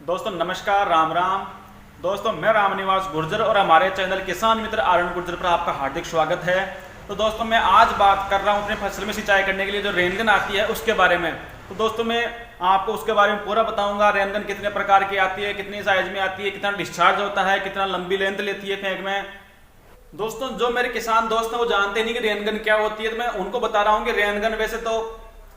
दोस्तों नमस्कार, राम राम। दोस्तों मैं रामनिवास गुर्जर और हमारे चैनल किसान मित्र आर्यन गुर्जर पर आपका हार्दिक स्वागत है। तो दोस्तों मैं आज बात कर रहा हूं अपने फसल में सिंचाई करने के लिए जो रेन गन आती है उसके बारे में। तो दोस्तों मैं आपको उसके बारे में पूरा बताऊंगा। रेन गन कितने प्रकार की आती है, कितनी साइज में आती है, कितना डिस्चार्ज होता है, कितना लंबी लेंथ लेती है फेंक में। दोस्तों जो मेरे किसान दोस्त हैं वो जानते नहीं कि रेन गन क्या होती है, तो मैं उनको बता रहा हूँ कि रेन गन वैसे तो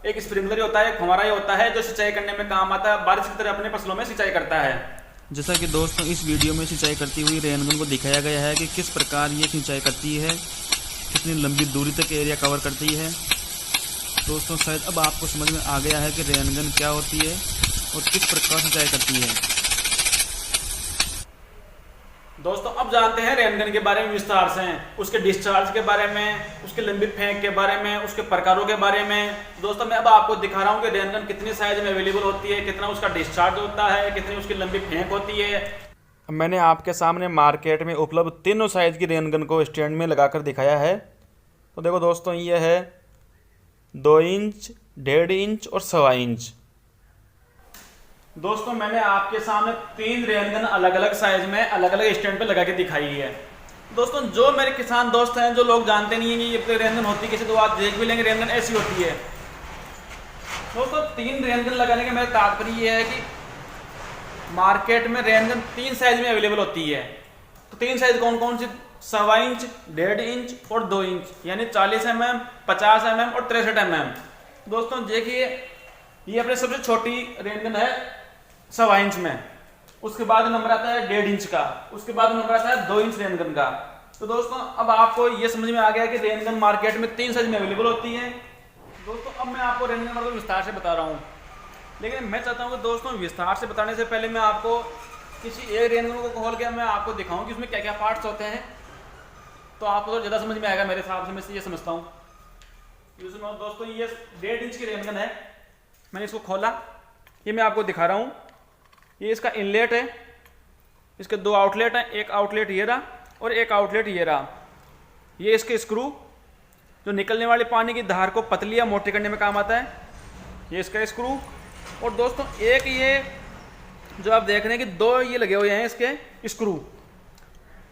एक स्प्रिंकलर ही होता है, एक फव्वारा ही होता है जो सिंचाई करने में काम आता है, बारिश की तरह अपने फसलों में सिंचाई करता है। जैसा कि दोस्तों इस वीडियो में सिंचाई करती हुई रेनगन को दिखाया गया है कि किस प्रकार ये सिंचाई करती है, कितनी लंबी दूरी तक एरिया कवर करती है। दोस्तों शायद अब आपको समझ में आ गया है कि रेनगन क्या होती है और किस प्रकार सिंचाई करती है। दोस्तों अब जानते हैं रेन गन के बारे में विस्तार से, उसके डिस्चार्ज के बारे में, उसके लंबी फेंक के बारे में, उसके प्रकारों के बारे में। दोस्तों मैं अब आपको दिखा रहा हूँ कि रेन गन कितनी साइज में अवेलेबल होती है, कितना उसका डिस्चार्ज होता है, कितनी उसकी लंबी फेंक होती है। मैंने आपके सामने मार्केट में उपलब्ध तीनों साइज की रेन गन को स्टैंड में लगाकर दिखाया है। तो देखो दोस्तों ये है 2 इंच, 1.5 इंच और 1.25 इंच। दोस्तों मैंने आपके सामने 3 रेन गन अलग अलग साइज में अलग अलग स्टैंड पे लगा के दिखाई है। दोस्तों जो मेरे किसान दोस्त हैं, जो लोग जानते नहीं हैं कि ये रेन गन होती है कैसे, तो आप देख भी लेंगे रेन गन ऐसी होती है। दोस्तों 3 रेन गन लगाने का मेरा तात्पर्य ये है कि मार्केट में रेन गन 3 साइज में अवेलेबल होती है। तो 3 साइज कौन कौन सी? 1.25 इंच, 1.5 इंच और 2 इंच, यानी 40 mm, 50 mm और 63 mm। दोस्तों देखिए ये अपने सबसे छोटी रेन गन है 1.25 इंच में, उसके बाद नंबर आता है 1.5 इंच का, उसके बाद नंबर आता है 2 इंच रेन गन का। तो दोस्तों अब आपको ये समझ में आ गया कि रेन गन मार्केट में 3 साइज में अवेलेबल होती है। दोस्तों अब मैं आपको रेन गन को विस्तार से बता रहा हूँ, लेकिन मैं चाहता हूँ कि दोस्तों विस्तार से बताने से पहले मैं आपको किसी एक रेन गन को खोल के मैं आपको दिखाऊँ कि उसमें क्या क्या पार्ट्स होते हैं, तो आपको तो ज़्यादा समझ में आएगा मेरे हिसाब से। मैं ये समझता हूँ। दोस्तों ये 1.5 इंच की रेन गन है, मैंने इसको खोला, ये मैं आपको दिखा रहा हूँ। ये इसका इनलेट है, इसके 2 आउटलेट हैं, एक आउटलेट ये रहा और एक आउटलेट ये रहा। ये इसके स्क्रू जो निकलने वाले पानी की धार को पतली या मोटी करने में काम आता है, ये इसका स्क्रू। और दोस्तों एक ये जो आप देख रहे हैं कि 2 ये लगे हुए हैं इसके स्क्रू।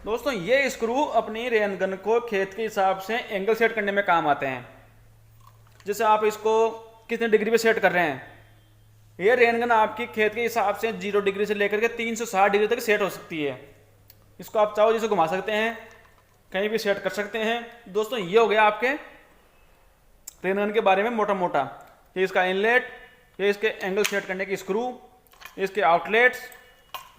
दोस्तों ये स्क्रू अपनी रेन गन को खेत के हिसाब से एंगल सेट करने में काम आते हैं। जैसे आप इसको कितने डिग्री पे सेट कर रहे हैं, ये रेन गन आपकी खेत के हिसाब से 0 डिग्री से लेकर के 360 डिग्री तक सेट हो सकती है। इसको आप चाहो जैसे घुमा सकते हैं, कहीं भी सेट कर सकते हैं। दोस्तों ये हो गया आपके रेन गन के बारे में मोटा मोटा। ये इसका इनलेट, ये इसके एंगल सेट करने की स्क्रू, इसके आउटलेट्स।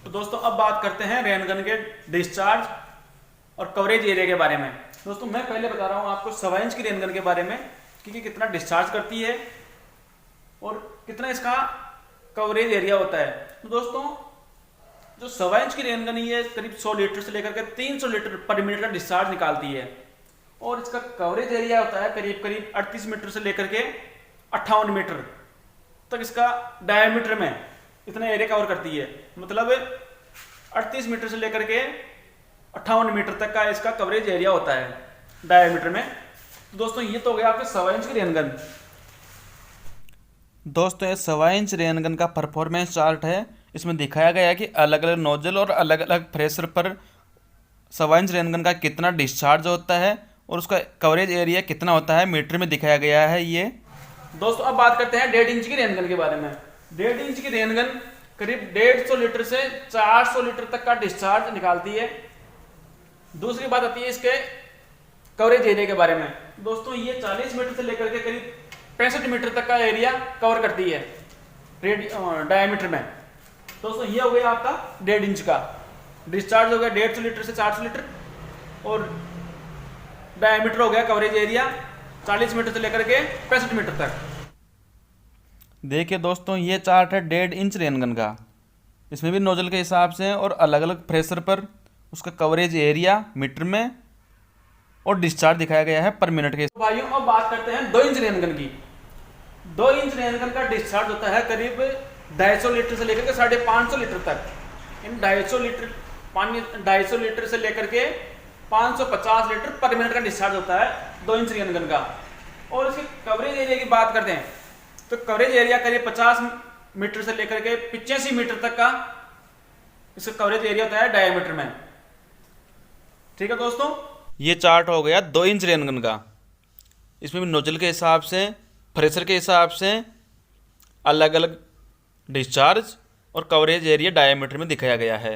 तो दोस्तों अब बात करते हैं रेन गन के डिस्चार्ज और कवरेज एरिया के बारे में। दोस्तों मैं पहले बता रहा हूँ आपको 1.25 इंच की रेन गन के बारे में कि कितना डिस्चार्ज करती है और कितना इसका कवरेज एरिया होता है। तो दोस्तों जो 1.25 इंच की रेन गन है करीब 100 लीटर से लेकर के 300 लीटर पर मिनट का डिस्चार्ज निकालती है, और इसका कवरेज एरिया होता है करीब करीब 38 मीटर से लेकर के 58 मीटर तक। इसका डायमीटर में इतना एरिया कवर करती है, मतलब 38 मीटर से लेकर के 58 मीटर तक का इसका कवरेज एरिया होता है डायमीटर में। तो दोस्तों ये तो हो गया आपके 1.25 इंच की रेन गन। दोस्तों ये 1.25 इंच रेन गन का परफॉर्मेंस चार्ट है। इसमें दिखाया गया है कि अलग अलग नोजल और अलग अलग प्रेशर पर 1.25 इंच रेन गन का कितना डिस्चार्ज होता है और उसका कवरेज एरिया कितना होता है, मीटर में दिखाया गया है ये। दोस्तों अब बात करते हैं 1.5 इंच की रेन गन के बारे में। 1.5 इंच की रेन गन करीब 150 लीटर से 400 लीटर तक का डिस्चार्ज निकालती है। दूसरी बात आती है इसके कवरेज एरिया के बारे में। दोस्तों ये 40 मीटर से लेकर के करीब 65 मीटर तक का एरिया कवर करती है डायमीटर में। दोस्तों ये हो गया आपका 1.5 इंच का डिस्चार्ज, हो गया 150 लीटर से 400 लीटर, और डायमीटर हो गया कवरेज एरिया 40 मीटर से लेकर के 65 मीटर तक। देखिए दोस्तों ये चार्ट है 1.5 इंच रेन गन का। इसमें भी नोजल के हिसाब से और अलग अलग प्रेशर पर उसका कवरेज एरिया मीटर में और डिस्चार्ज दिखाया गया है पर मिनट के। भाइयों अब बात करते हैं 2 इंच रेन गन की। 2 इंच रेन गन का डिस्चार्ज होता है करीब 250 लीटर से लेकर के 550 लीटर तक। इन 250 लीटर पानी 250 लीटर से लेकर के 550 लीटर पर मिनट का डिस्चार्ज होता है 2 इंच रेन गन का। और इसके कवरेज एरिया की बात करते हैं तो कवरेज एरिया करीब 50 मीटर से लेकर के 85 मीटर तक का इसका कवरेज एरिया होता है डायमीटर में। ठीक है दोस्तों, ये चार्ट हो गया 2 इंच रेन गन का। इसमें भी नोजल के हिसाब से, प्रेशर के हिसाब से अलग अलग डिस्चार्ज और कवरेज एरिया डायमीटर में दिखाया गया है।